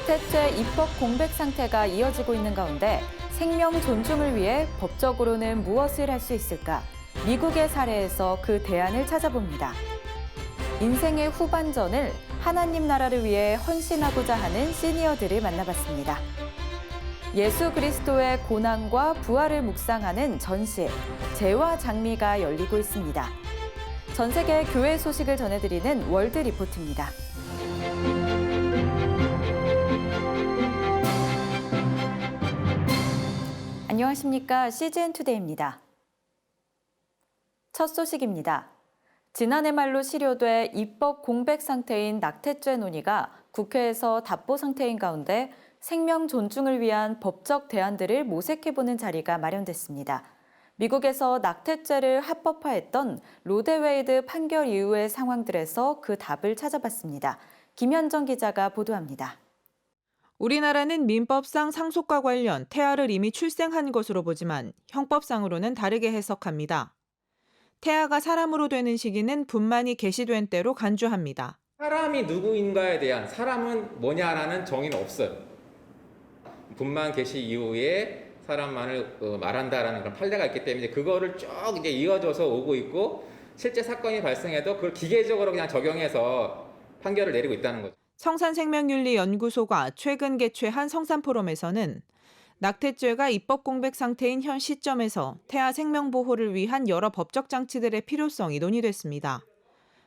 낙태죄 입법 공백 상태가 이어지고 있는 가운데 생명 존중을 위해 법적으로는 무엇을 할 수 있을까? 미국의 사례에서 그 대안을 찾아봅니다. 인생의 후반전을 하나님 나라를 위해 헌신하고자 하는 시니어들을 만나봤습니다. 예수 그리스도의 고난과 부활을 묵상하는 전시, 재와 장미가 열리고 있습니다. 전 세계 교회 소식을 전해드리는 월드 리포트입니다. 안녕하십니까? CGN투데이입니다. 첫 소식입니다. 지난해 말로 실효돼 입법 공백 상태인 낙태죄 논의가 국회에서 답보 상태인 가운데 생명 존중을 위한 법적 대안들을 모색해보는 자리가 마련됐습니다. 미국에서 낙태죄를 합법화했던 로데웨이드 판결 이후의 상황들에서 그 답을 찾아봤습니다. 김현정 기자가 보도합니다. 우리나라는 민법상 상속과 관련 태아를 이미 출생한 것으로 보지만 형법상으로는 다르게 해석합니다. 태아가 사람으로 되는 시기는 분만이 개시된 때로 간주합니다. 사람이 누구인가에 대한 사람은 뭐냐라는 정의는 없어요. 분만 개시 이후에 사람만을 말한다라는 그런 판례가 있기 때문에 그거를 쭉 이제 이어져서 오고 있고 실제 사건이 발생해도 그걸 기계적으로 그냥 적용해서 판결을 내리고 있다는 거죠. 성산생명윤리연구소가 최근 개최한 성산포럼에서는 낙태죄가 입법 공백 상태인 현 시점에서 태아 생명 보호를 위한 여러 법적 장치들의 필요성이 논의됐습니다.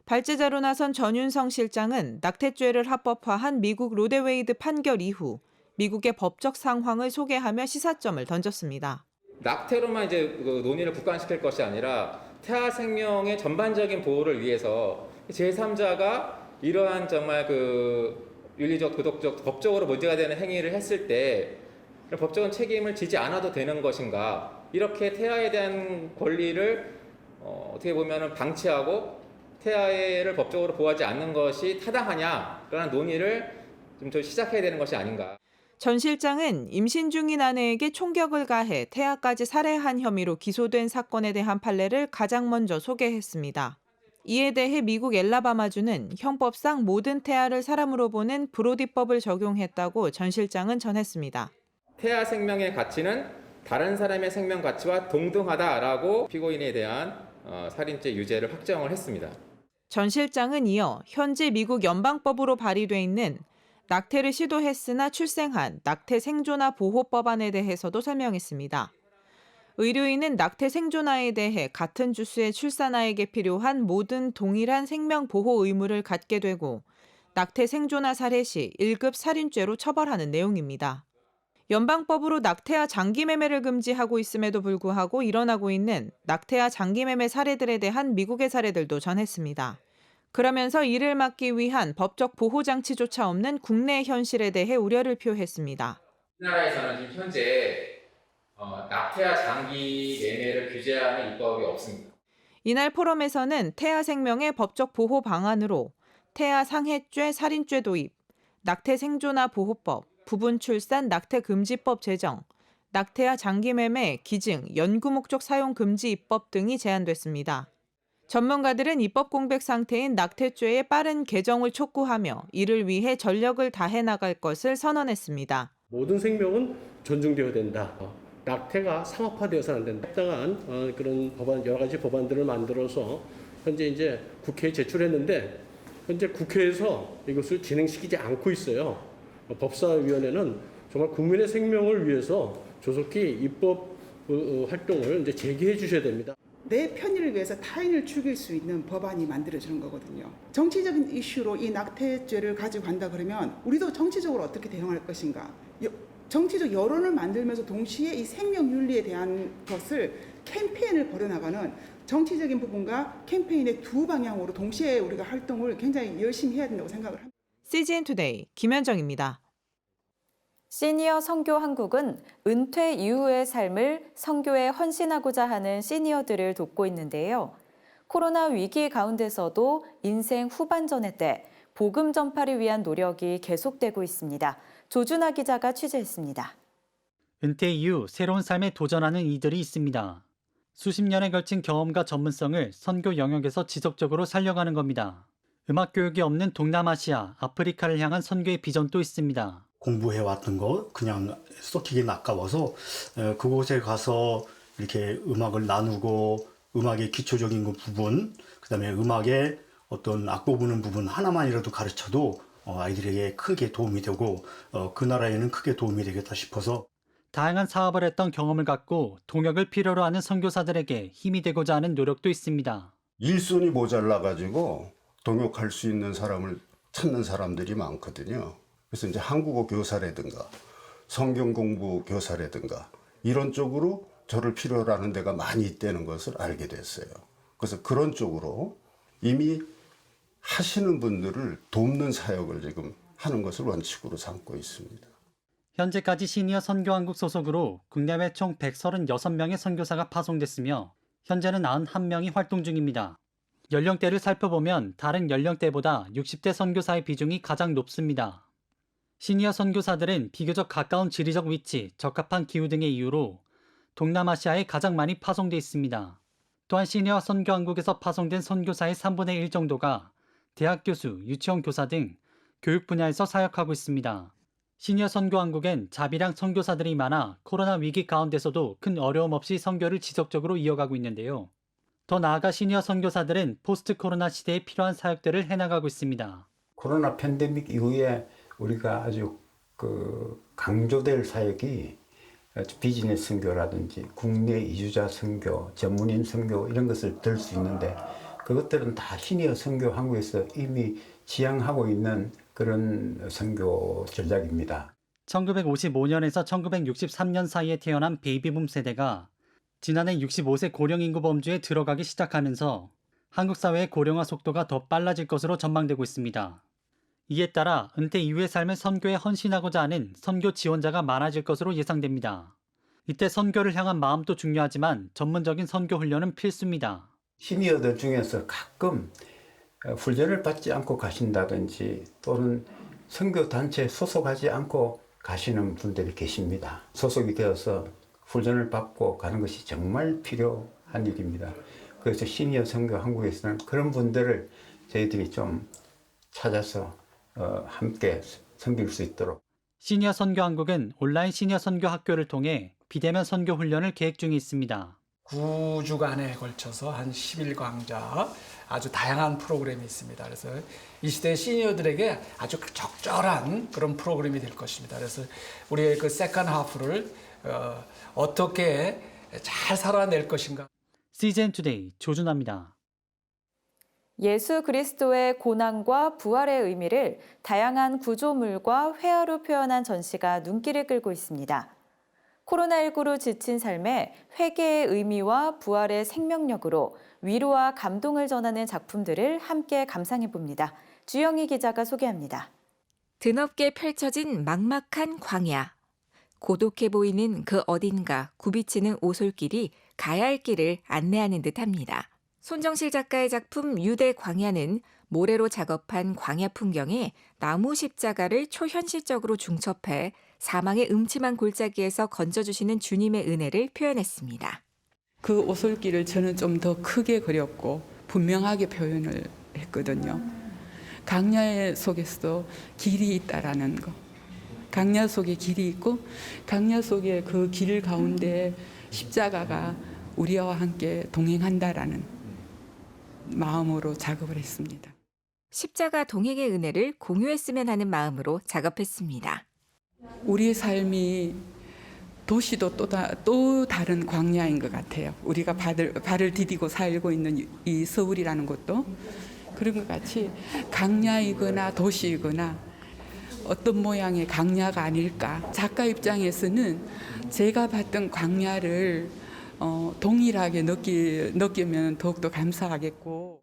발제자로 나선 전윤성 실장은 낙태죄를 합법화한 미국 로데웨이드 판결 이후 미국의 법적 상황을 소개하며 시사점을 던졌습니다. 낙태로만 이제 그 논의를 국한시킬 것이 아니라 태아 생명의 전반적인 보호를 위해서 제3자가 이러한 정말 그 윤리적, 도덕적, 법적으로 문제가 되는 행위를 했을 때 법적인 책임을 지지 않아도 되는 것인가? 이렇게 태아에 대한 권리를 어떻게 보면 방치하고 태아를 법적으로 보호하지 않는 것이 타당하냐라는 논의를 좀 더 시작해야 되는 것이 아닌가. 전 실장은 임신 중인 아내에게 총격을 가해 태아까지 살해한 혐의로 기소된 사건에 대한 판례를 가장 먼저 소개했습니다. 이에 대해 미국 엘라바마주는 형법상 모든 태아를 사람으로 보는 브로디법을 적용했다고 전 실장은 전했습니다. 태아 생명의 가치는 다른 사람의 생명 가치와 동등하다라고 피고인에 대한 살인죄 유죄를 확정을 했습니다. 전 실장은 이어 현재 미국 연방법으로 발의돼 있는 낙태를 시도했으나 출생한 낙태 생존아 보호법안에 대해서도 설명했습니다. 의료인은 낙태 생존아에 대해 같은 주수의 출산아에게 필요한 모든 동일한 생명 보호 의무를 갖게 되고 낙태 생존아 살해 시 1급 살인죄로 처벌하는 내용입니다. 연방법으로 낙태아 장기매매를 금지하고 있음에도 불구하고 일어나고 있는 낙태아 장기매매 사례들에 대한 미국의 사례들도 전했습니다. 그러면서 이를 막기 위한 법적 보호장치조차 없는 국내 현실에 대해 우려를 표했습니다. 우리나라에서는 지금 현재 낙태아 장기 매매를 규제하는 입법이 없습니다. 이날 포럼에서는 태아 생명의 법적 보호 방안으로 태아 상해죄 살인죄 도입, 낙태 생존아 보호법, 부분 출산 낙태 금지법 제정, 낙태아 장기 매매 기증 연구 목적 사용 금지 입법 등이 제안됐습니다. 전문가들은 입법 공백 상태인 낙태죄의 빠른 개정을 촉구하며 이를 위해 전력을 다해 나갈 것을 선언했습니다. 모든 생명은 존중되어야 된다. 낙태가 상업화되어서는 안 된다. 합당한 그런 법안, 여러 가지 법안들을 만들어서 현재 이제 국회에 제출했는데 현재 국회에서 이것을 진행시키지 않고 있어요. 법사위원회는 정말 국민의 생명을 위해서 조속히 입법 활동을 이제 재개해 주셔야 됩니다. 내 편의를 위해서 타인을 죽일 수 있는 법안이 만들어지는 거거든요. 정치적인 이슈로 이 낙태죄를 가지고 간다 그러면 우리도 정치적으로 어떻게 대응할 것인가? 정치적 여론을 만들면서 동시에 이 생명윤리에 대한 것을 캠페인을 벌여나가는 정치적인 부분과 캠페인의 두 방향으로 동시에 우리가 활동을 굉장히 열심히 해야 된다고 생각을 합니다. CGN투데이 김현정입니다. 시니어 선교 한국은 은퇴 이후의 삶을 선교에 헌신하고자 하는 시니어들을 돕고 있는데요. 코로나 위기 가운데서도 인생 후반전의 때 복음 전파를 위한 노력이 계속되고 있습니다. 조준하 기자가 취재했습니다. 은퇴 이후 새로운 삶에 도전하는 이들이 있습니다. 수십 년에 걸친 경험과 전문성을 선교 영역에서 지속적으로 살려가는 겁니다. 음악 교육이 없는 동남아시아, 아프리카를 향한 선교의 비전도 있습니다. 공부해 왔던 거 그냥 썩히기는 아까워서 그곳에 가서 이렇게 음악을 나누고 음악의 기초적인 그 부분, 그다음에 음악의 어떤 악보 부는 부분 하나만이라도 가르쳐도 아이들에게 크게 도움이 되고 그 나라에는 크게 도움이 되겠다 싶어서 다양한 사업을 했던 경험을 갖고 동역을 필요로 하는 선교사들에게 힘이 되고자 하는 노력도 있습니다. 일손이 모자라가지고 동역할 수 있는 사람을 찾는 사람들이 많거든요. 그래서 이제 한국어 교사라든가 성경 공부 교사라든가 이런 쪽으로 저를 필요로 하는 데가 많이 있다는 것을 알게 됐어요. 그래서 그런 쪽으로 이미 하시는 분들을 돕는 사역을 지금 하는 것을 원칙으로 삼고 있습니다. 현재까지 시니어 선교한국 소속으로 국내외 총 136명의 선교사가 파송됐으며 현재는 91명이 활동 중입니다. 연령대를 살펴보면 다른 연령대보다 60대 선교사의 비중이 가장 높습니다. 시니어 선교사들은 비교적 가까운 지리적 위치, 적합한 기후 등의 이유로 동남아시아에 가장 많이 파송돼 있습니다. 또한 시니어 선교한국에서 파송된 선교사의 3분의 1 정도가 대학 교수, 유치원 교사 등 교육 분야에서 사역하고 있습니다. 시니어 선교한국엔 자비랑 선교사들이 많아 코로나 위기 가운데서도 큰 어려움 없이 선교를 지속적으로 이어가고 있는데요. 더 나아가 시니어 선교사들은 포스트 코로나 시대에 필요한 사역들을 해나가고 있습니다. 코로나 팬데믹 이후에 우리가 아주 강조될 사역이 비즈니스 선교라든지 국내 이주자 선교, 전문인 선교 이런 것을 들 수 있는데 그것들은 다 시니어 선교 한국에서 이미 지향하고 있는 그런 선교 전략입니다. 1955년에서 1963년 사이에 태어난 베이비붐 세대가 지난해 65세 고령 인구 범주에 들어가기 시작하면서 한국 사회의 고령화 속도가 더 빨라질 것으로 전망되고 있습니다. 이에 따라 은퇴 이후의 삶을 선교에 헌신하고자 하는 선교 지원자가 많아질 것으로 예상됩니다. 이때 선교를 향한 마음도 중요하지만 전문적인 선교 훈련은 필수입니다. 시니어들 중에서 가끔 훈련을 받지 않고 가신다든지 또는 선교단체에 소속하지 않고 가시는 분들이 계십니다. 소속이 되어서 훈련을 받고 가는 것이 정말 필요한 일입니다. 그래서 시니어 선교 한국에서는 그런 분들을 저희들이 좀 찾아서 함께 섬길 수 있도록. 시니어 선교 한국은 온라인 시니어 선교 학교를 통해 비대면 선교 훈련을 계획 중에 있습니다. 9주간에 걸쳐서 한 10일 강좌 아주 다양한 프로그램이 있습니다. 그래서 이 시대 시니어들에게 아주 적절한 그런 프로그램이 될 것입니다. 그래서 우리의 그 세컨 하프를 어떻게 잘 살아낼 것인가. CGN 투데이 조준하입니다. 예수 그리스도의 고난과 부활의 의미를 다양한 구조물과 회화로 표현한 전시가 눈길을 끌고 있습니다. 코로나19로 지친 삶에 회개의 의미와 부활의 생명력으로 위로와 감동을 전하는 작품들을 함께 감상해 봅니다. 주영희 기자가 소개합니다. 드넓게 펼쳐진 막막한 광야. 고독해 보이는 그 어딘가 굽이치는 오솔길이 가야 할 길을 안내하는 듯합니다. 손정실 작가의 작품 유대 광야는 모래로 작업한 광야 풍경에 나무 십자가를 초현실적으로 중첩해 사망의 음침한 골짜기에서 건져주시는 주님의 은혜를 표현했습니다. 그 오솔길을 저는 좀 더 크게 그렸고 분명하게 표현을 했거든요. 강야 속에서도 길이 있다라는 거. 강야 속에 길이 있고 강야 속에 그 길 가운데 십자가가 우리와 함께 동행한다라는 마음으로 작업을 했습니다. 십자가 동행의 은혜를 공유했으면 하는 마음으로 작업했습니다. 우리의 삶이 도시도 또 다른 광야인 것 같아요. 우리가 발을 디디고 살고 있는 이 서울이라는 곳도 그런 것 같이 강야이거나 도시이거나 어떤 모양의 광야가 아닐까. 작가 입장에서는 제가 봤던 광야를 동일하게 느끼면 더욱더 감사하겠고.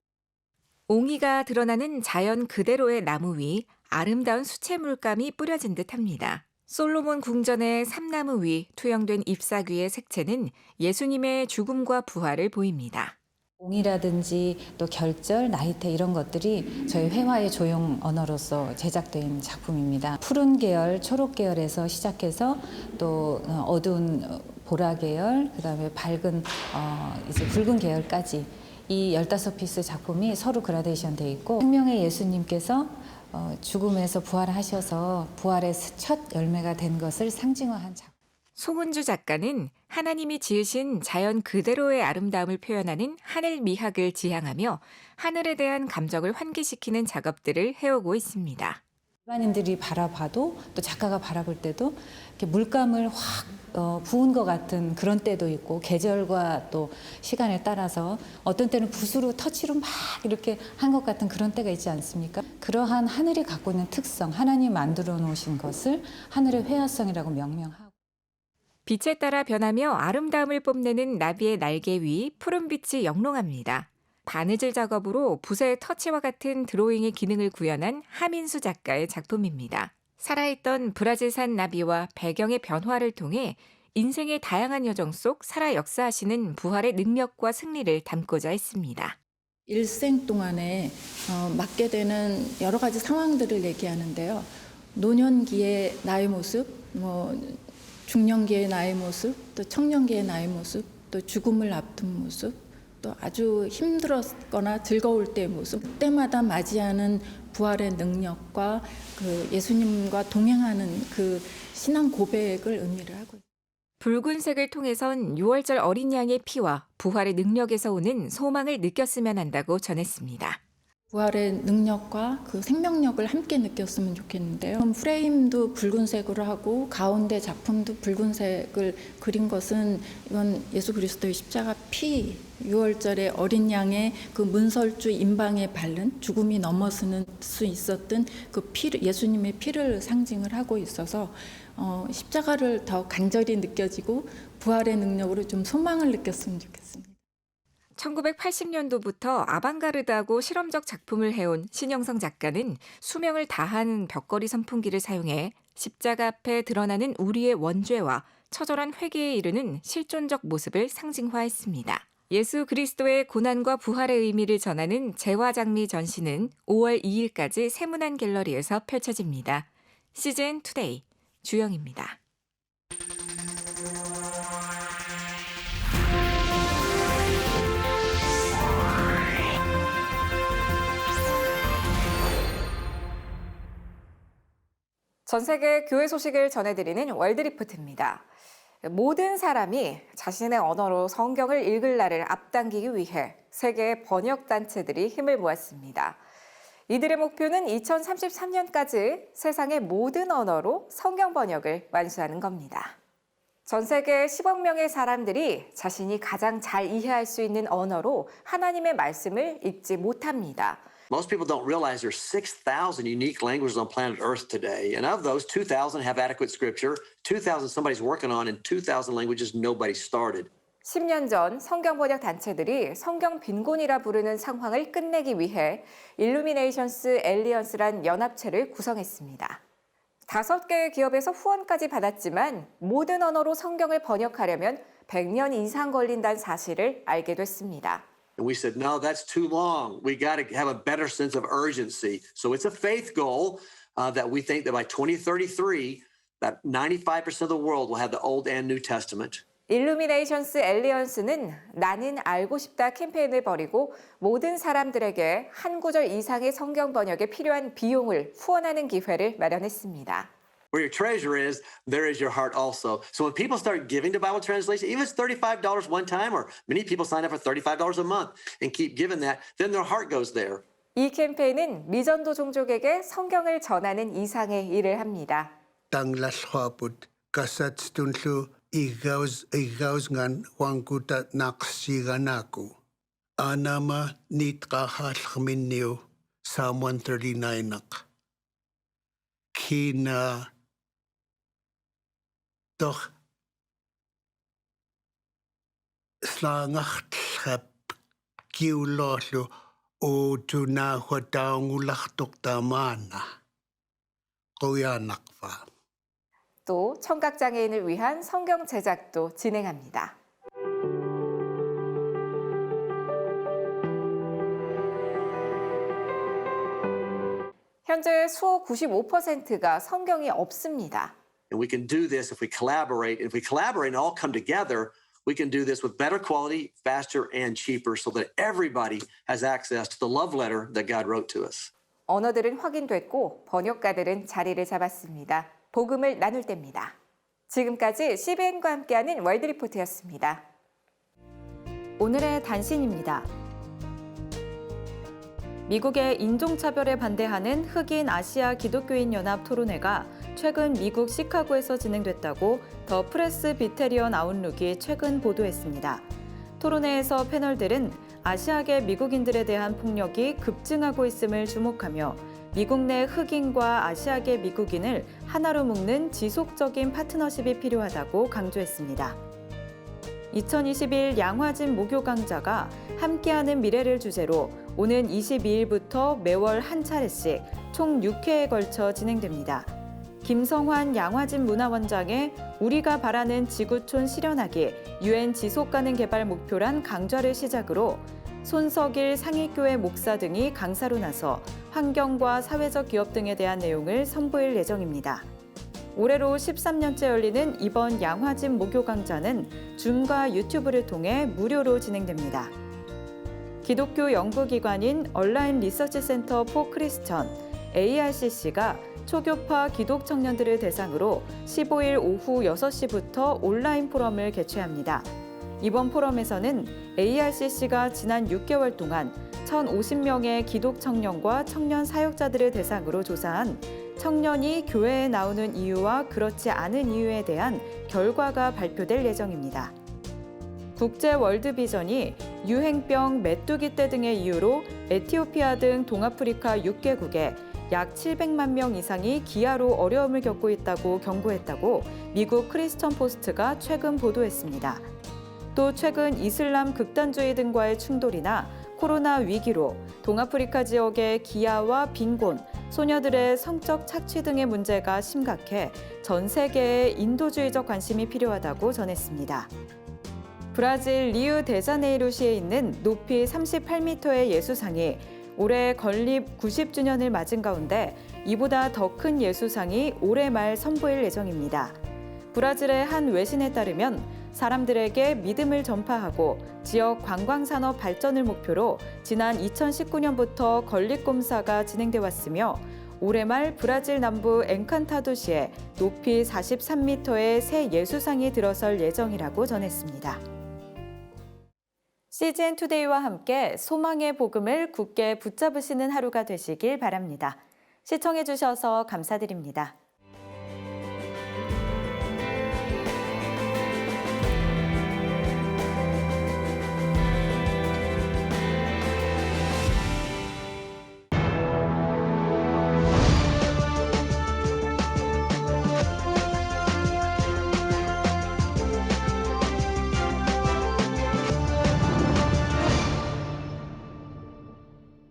옹이가 드러나는 자연 그대로의 나무 위 아름다운 수채 물감이 뿌려진 듯합니다. 솔로몬 궁전의 삼나무 위 투영된 잎사귀의 색채는 예수님의 죽음과 부활을 보입니다. 옹이라든지 또 결절, 나이테 이런 것들이 저희 회화의 조형 언어로서 제작된 작품입니다. 푸른 계열, 초록 계열에서 시작해서 또 어두운 보라 계열, 그다음에 밝은 이제 붉은 계열까지 이 15피스 작품이 서로 그라데이션 돼 있고 생명의 예수님께서 죽음에서 부활하셔서 부활의 첫 열매가 된 것을 상징화한 작품. 송은주 작가는 하나님이 지으신 자연 그대로의 아름다움을 표현하는 하늘 미학을 지향하며 하늘에 대한 감정을 환기시키는 작업들을 해오고 있습니다. 일반인들이 바라봐도 또 작가가 바라볼 때도 이렇게 물감을 확 부은 것 같은 그런 때도 있고 계절과 또 시간에 따라서 어떤 때는 붓으로 터치로 막 이렇게 한 것 같은 그런 때가 있지 않습니까? 그러한 하늘이 갖고 있는 특성, 하나님 만들어 놓으신 것을 하늘의 회화성이라고 명명하고 빛에 따라 변하며 아름다움을 뽐내는 나비의 날개 위 푸른빛이 영롱합니다. 바느질 작업으로 붓의 터치와 같은 드로잉의 기능을 구현한 하민수 작가의 작품입니다. 살아있던 브라질산 나비와 배경의 변화를 통해 인생의 다양한 여정 속 살아 역사하시는 부활의 능력과 승리를 담고자 했습니다. 일생 동안에 맞게 되는 여러 가지 상황들을 얘기하는데요. 노년기의 나의 모습, 중년기의 나의 모습, 또 청년기의 나의 모습, 또 죽음을 앞둔 모습, 또 아주 힘들었거나 즐거울 때의 모습, 그때마다 맞이하는 부활의 능력과 그 예수님과 동행하는 그 신앙 고백을 의미를 하고 있습니다. 붉은색을 통해선 6월절 어린 양의 피와 부활의 능력에서 오는 소망을 느꼈으면 한다고 전했습니다. 부활의 능력과 그 생명력을 함께 느꼈으면 좋겠는데요. 프레임도 붉은색으로 하고 가운데 작품도 붉은색을 그린 것은 이건 예수 그리스도의 십자가 피, 6월절의 어린 양의 그 문설주 임방에 바른 죽음이 넘어서는 수 있었던 그 피를, 예수님의 피를 상징을 하고 있어서 십자가를 더 간절히 느껴지고 부활의 능력으로 좀 소망을 느꼈으면 좋겠습니다. 1980년도부터 아방가르드하고 실험적 작품을 해온 신영성 작가는 수명을 다한 벽걸이 선풍기를 사용해 십자가 앞에 드러나는 우리의 원죄와 처절한 회개에 이르는 실존적 모습을 상징화했습니다. 예수 그리스도의 고난과 부활의 의미를 전하는 재화장미 전시는 5월 2일까지 세문안 갤러리에서 펼쳐집니다. CGN 투데이 주영입니다. 전 세계 교회 소식을 전해드리는 월드리포트입니다. 모든 사람이 자신의 언어로 성경을 읽을 날을 앞당기기 위해 세계의 번역단체들이 힘을 모았습니다. 이들의 목표는 2033년까지 세상의 모든 언어로 성경 번역을 완수하는 겁니다. 전 세계 10억 명의 사람들이 자신이 가장 잘 이해할 수 있는 언어로 하나님의 말씀을 읽지 못합니다. Most people don't realize there's 6,000 unique languages on planet Earth today. And of those, 2,000 have adequate scripture, 2,000 somebody's working on, and 2,000 languages nobody started. 10년 전 성경 번역 단체들이 성경 빈곤이라 부르는 상황을 끝내기 위해 일루미네이션스 엘리언스란 연합체를 구성했습니다. 5개의 기업에서 후원까지 받았지만 모든 언어로 성경을 번역하려면 100년 이상 걸린다는 사실을 알게 됐습니다. And we said, no, that's too long. We got to have a better sense of urgency. So it's a faith goal that we think that by 2033, that 95% of the world will have the Old and New Testament. 일루미네이션스 엘리언스는 나는 알고 싶다 캠페인을 벌이고 모든 사람들에게 한 구절 이상의 성경 번역에 필요한 비용을 후원하는 기회를 마련했습니다. Where your treasure is, there is your heart also. So when people start giving to Bible translation, even if it's $35 one time, or many people sign up for $35 a month and keep giving that, then their heart goes there. 이 캠페인은 미전도 종족에게 성경을 전하는 이상의 일을 합니다. Tanglaswaput kasatstundlu igausngan wanguta naqsiganaku. Anama nitqahalqminniu Psalm 139nak. Kina doch slangachtlap kiulolu o tuna hwataungulachtuktamana qoyanakva. 또 청각장애인을 위한 성경 제작도 진행합니다. 현재 수호 95%가 성경이 없습니다. And we can do this if we collaborate. If we collaborate and all come together, we can do this with better quality, faster, and cheaper so that everybody has access to the love letter that God wrote to us. 언어들은 확인됐고 번역가들은 자리를 잡았습니다. 복음을 나눌 때입니다. 지금까지 CBN과 함께하는 월드리포트였습니다. 오늘의 단신입니다. 미국의 인종차별에 반대하는 흑인 아시아 기독교인 연합 토론회가 최근 미국 시카고에서 진행됐다고 더 프레스비테리언 아웃룩이 최근 보도했습니다. 토론회에서 패널들은 아시아계 미국인들에 대한 폭력이 급증하고 있음을 주목하며 미국 내 흑인과 아시아계 미국인을 하나로 묶는 지속적인 파트너십이 필요하다고 강조했습니다. 2021 양화진 목요 강좌가 함께하는 미래를 주제로 오는 22일부터 매월 한 차례씩 총 6회에 걸쳐 진행됩니다. 김성환 양화진 문화원장의 우리가 바라는 지구촌 실현하기 UN 지속가능 개발 목표란 강좌를 시작으로 손석일 상익교회 목사 등이 강사로 나서 환경과 사회적 기업 등에 대한 내용을 선보일 예정입니다. 올해로 13년째 열리는 이번 양화진 목요 강좌는 줌과 유튜브를 통해 무료로 진행됩니다. 기독교 연구기관인 온라인 리서치 센터 포 크리스천 ARCC가 초교파 기독 청년들을 대상으로 15일 오후 6시부터 온라인 포럼을 개최합니다. 이번 포럼에서는 ARCC가 지난 6개월 동안 1,050명의 기독 청년과 청년 사역자들을 대상으로 조사한 청년이 교회에 나오는 이유와 그렇지 않은 이유에 대한 결과가 발표될 예정입니다. 국제 월드비전이 유행병, 메뚜기 떼 등의 이유로 에티오피아 등 동아프리카 6개국에 약 700만 명 이상이 기아로 어려움을 겪고 있다고 경고했다고 미국 크리스천 포스트가 최근 보도했습니다. 또 최근 이슬람 극단주의 등과의 충돌이나 코로나 위기로 동아프리카 지역의 기아와 빈곤, 소녀들의 성적 착취 등의 문제가 심각해 전 세계에 인도주의적 관심이 필요하다고 전했습니다. 브라질 리우데자네이루시에 있는 높이 38m의 예수상이 올해 건립 90주년을 맞은 가운데 이보다 더 큰 예수상이 올해 말 선보일 예정입니다. 브라질의 한 외신에 따르면 사람들에게 믿음을 전파하고 지역 관광산업 발전을 목표로 지난 2019년부터 건립공사가 진행돼 왔으며 올해 말 브라질 남부 엔칸타도시에 높이 43m의 새 예수상이 들어설 예정이라고 전했습니다. CGN 투데이와 함께 소망의 복음을 굳게 붙잡으시는 하루가 되시길 바랍니다. 시청해주셔서 감사드립니다.